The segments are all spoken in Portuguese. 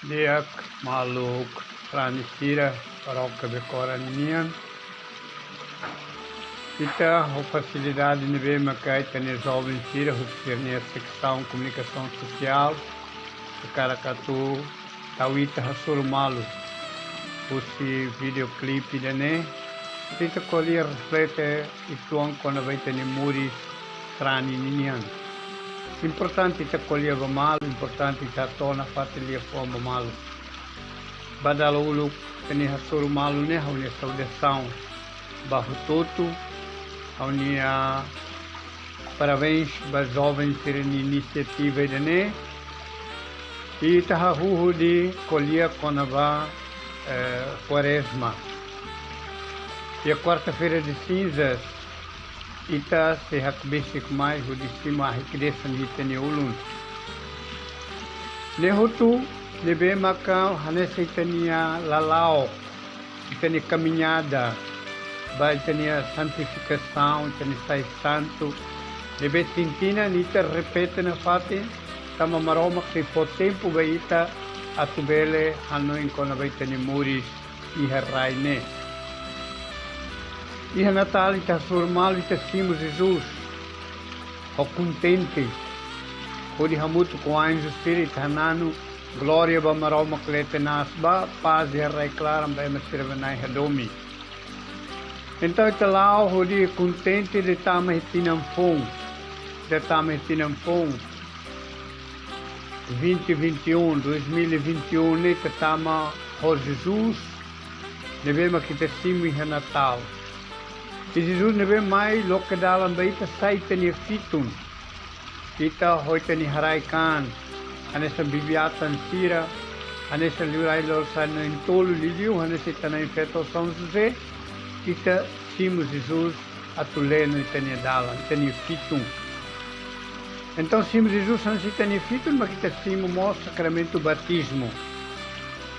Diak Maluk Pranisira Paróquia Becora Ninian. Kita a facilidade de ver que tem jovens tira a secção comunicação social o Caracatu Tawita Hassurmalu esse videoclipe de né kita colher reflete e tuan quando vai ter muris strani ninian. Importante te colher mal, importante te torna fatilia forma mal. Badalo ulu teni Hassurmalu né a unia saudação barro toto a unia parabéns para jovens terem iniciativa de né e tahahu de colher quando vai quaresma. E a quarta-feira de cinzas ita se hakbisi mais o de cima hikdesa ni teni ulun. Nehutu nebe maka hanese tenia lalao teni caminhada vai tenia santificação teni sai santo nebe tintina nita repete na fate tama maroma que po tempo vai ita atubele hanno in kona vai teni muris iha raine iha Natal ita surmal ita simos Jesus o contente o de hamutu com anjo espírito hanano glória ba maroma klete nasba paz e rai clara ba mesirvanai hadomi. Então ita lao o de contente de tama hitinam fong 2021, 2021, neta tama o Jesus, nevema que te simi é Natal. E Jesus neve mais lo que dalam baita sai teni fitun. Kita hoi teni harai kan, anessa bibiatan sira, anessa liurai lor sana in tolu liliu, anessa tana in feto São José, kita simu Jesus atuleno e teni dalam, teni fitun. Então, sim, Jesus não se tem feito, mas que sim o sacramento do batismo.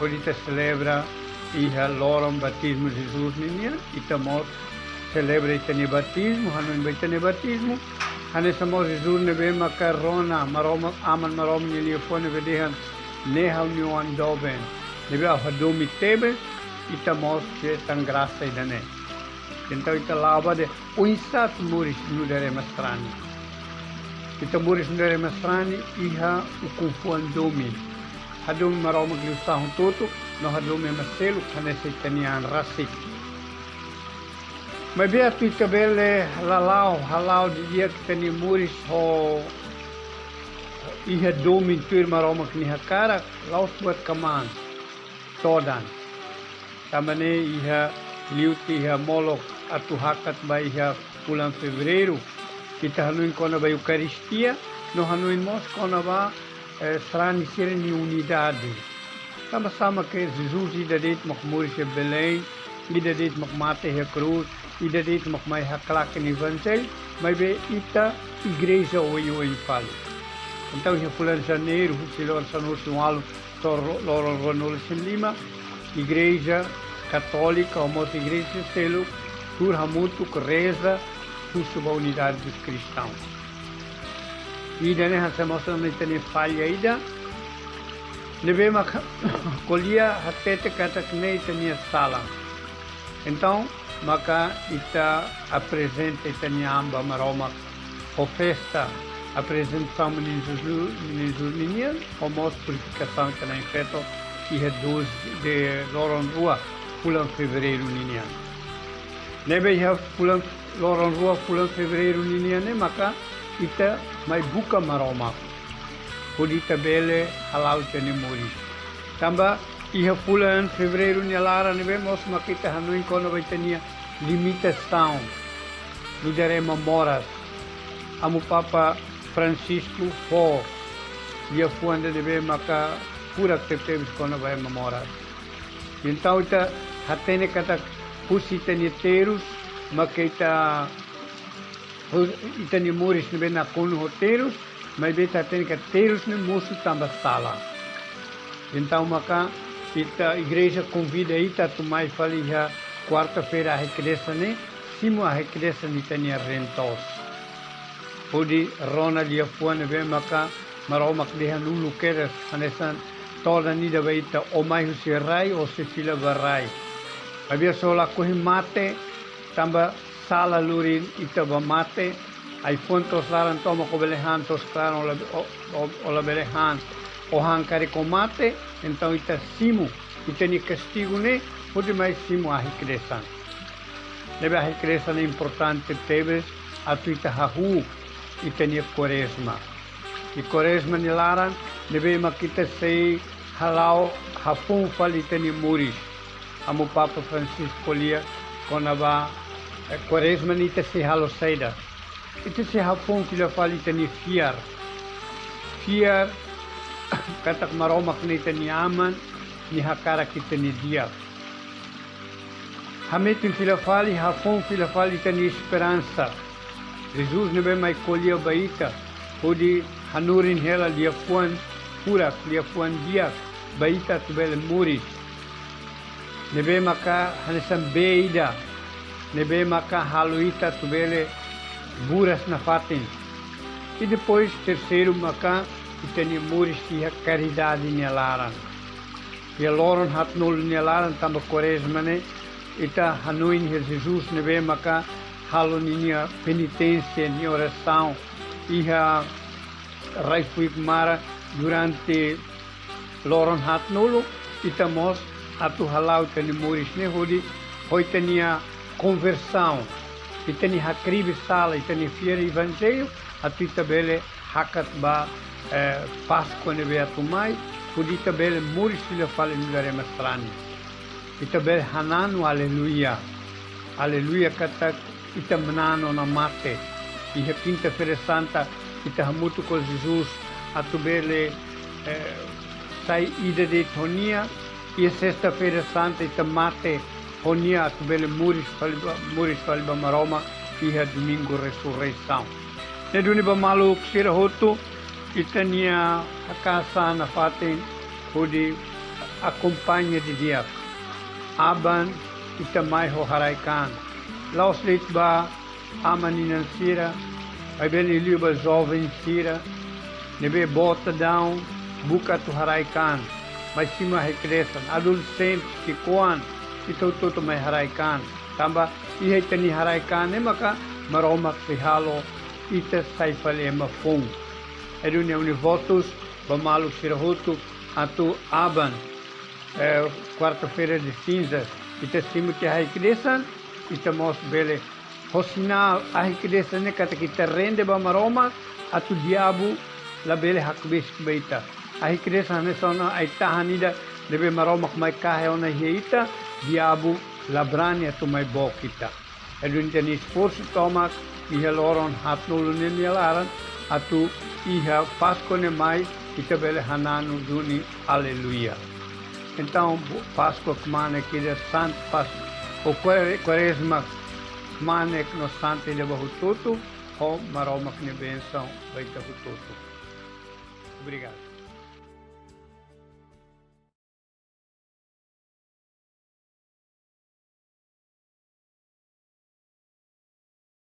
Hoje se celebra e loram batismo de Jesus ninha e também celebra e tem batismo, não vai ter batismo. Hanessa mo Jesus nebe macarona, maroma aman marom ninha fone vedehan neha union doben. Nebe a hadomi tebe e também que tan graça e dane. Então ita lava de unsat muris no dere mastrani. Kita muris dari Masrani iha o confuan domi. Hadum maroma que está um toto, no hadum maselo canesse tanian rasik. Mas bem a tu tabele halau de dia que tani muris ho iha domi tuir maroma que niha cara, laus buat kaman todan. Tamane iha liuti iha molok atu hakat ba iha bulan fevereiro. Kita hanuin kona ba Eucaristia, no hanuin mos kona ba strani sireni unidade. Sama-sama que Jesus ida dit mak muris e Belém, ida dit mak mate a cruz, ida dit mak mai haklak in evangelho, mas be ita igreja oio em falo. Então já fulano janeiro, silor sanus um alo, loro ronol em Lima, igreja católica, ou mos igreja selo, tur hamutu que reza sobre a unidade dos cristãos. E daí essa moça não tem falha ainda. Levei uma colhia até que kata que nem tinha sala. Então, maka ita apresenta tinha amba maroma o festa apresentação de Jesus ninha, o moço purificação que nem feito e é 12 de Loron Rua, pulam fevereiro ninha. Levei já pulam Loron Rua pulang fevereiro niniane maka ita mai buka maroma. Podi tabele halau tene muri. Tamba iha pulang fevereiro ni lara nebe mos makita hanuin kono vai tenia limitação do derema moras. Amu Papa Francisco fo ia fuanda nebe maka pura teptebis kono vai moras. Então ita hatene kata pusi teniteiros makita itani muris nebe na kono roteiros, mas beta tem que teiros ne moço tamba sala. Então maka ita igreja convida ita tu mais fali já quarta-feira a regressa ne, simo a regressa ni tania rentos. Podi rona dia fuan nebe maka maromak dehan lulu keres hanesan toda nida baita o mai se rai o se fila barai. Havia só lá corre mate, tamba sala lurin ita ba mate, ai fontos laran toma ko belehan tos claro o la belehan o hankari ko mate, então ita simu, ita ni castigo ne, pode mais simu a recreação. Nebe a recreação é importante tebes a tu ita hahu, ita ni quaresma. E quaresma ni laran, nebe makita sei halau hafun fal ita ni muris. Amo Papa Francisco lia quando va quaresma ni ita sei halo saida. Ita sei hafun fila fal ita ni fiar. Fiar katak maromak ni ita ni aman, ni hakara kita ni dia. Hametin fila fali hafun fila fali ita ni esperança. Jesus nebe mai kolia baita, podi hanurin hela lia fuan purak, lia fuan dia baita tubele muris. Nebe maka hanesan beida, nebe maka haluita tubele buras na fatin. E depois terceiro maka itani muris que a caridade nelaran. E loron hat nol nelaran tamba quaresma ne ita hanuin Jesus nebe maka haloninha penitência ni oração e a raifuik mara durante loron hat nolo ita mos atu halau tani muris ne hoi tania conversão itani hakribi sala itani fiera evangelho atu itabele hakat ba Páscoa nebe atumai hodi itabele muris fila fale nugare mastrani itabele hananu aleluia aleluia katak ita menano na mate e a quinta-feira santa ita hamutu com Jesus atubele sai ida de tonia e a sexta-feira santa ita mate honia atubele muris faliba maroma e a domingo ressurreição. Ne duni ba malu sira hotu ita nia a casa na faten hodi acompanha de dia aban ita mai ho haraikan Laos leit ba amaninan sira, ai beli liba jovem sira, nebe bota down, buka tu haraikan, mas cima recrescem, adolescentes que coan, então tudo mais haraikan, tamba e tani haraikan ne maka maroma se halo ita sai fale ma fong. Edune univotos ba malu sirahutu atu aban, quarta-feira de cinzas, ita cima que recrescem ita mos bele hosina a recreação ne kata kita rende ba maroma atu diabo la bele hakbes beita a recreação ne sona ai tahanida lebe maroma mai kahe ona heita diabo la brani atu mai bokita edun teni esforço toma e loron hatnulu ne mialaran atu iha Páscoa ne mai ita bele hananu duni aleluia. Então Páscoa kumane kida sant Páscoa o quaresma manek no sante de bahututu o maromak ne benção vai ter hututu. Obrigado.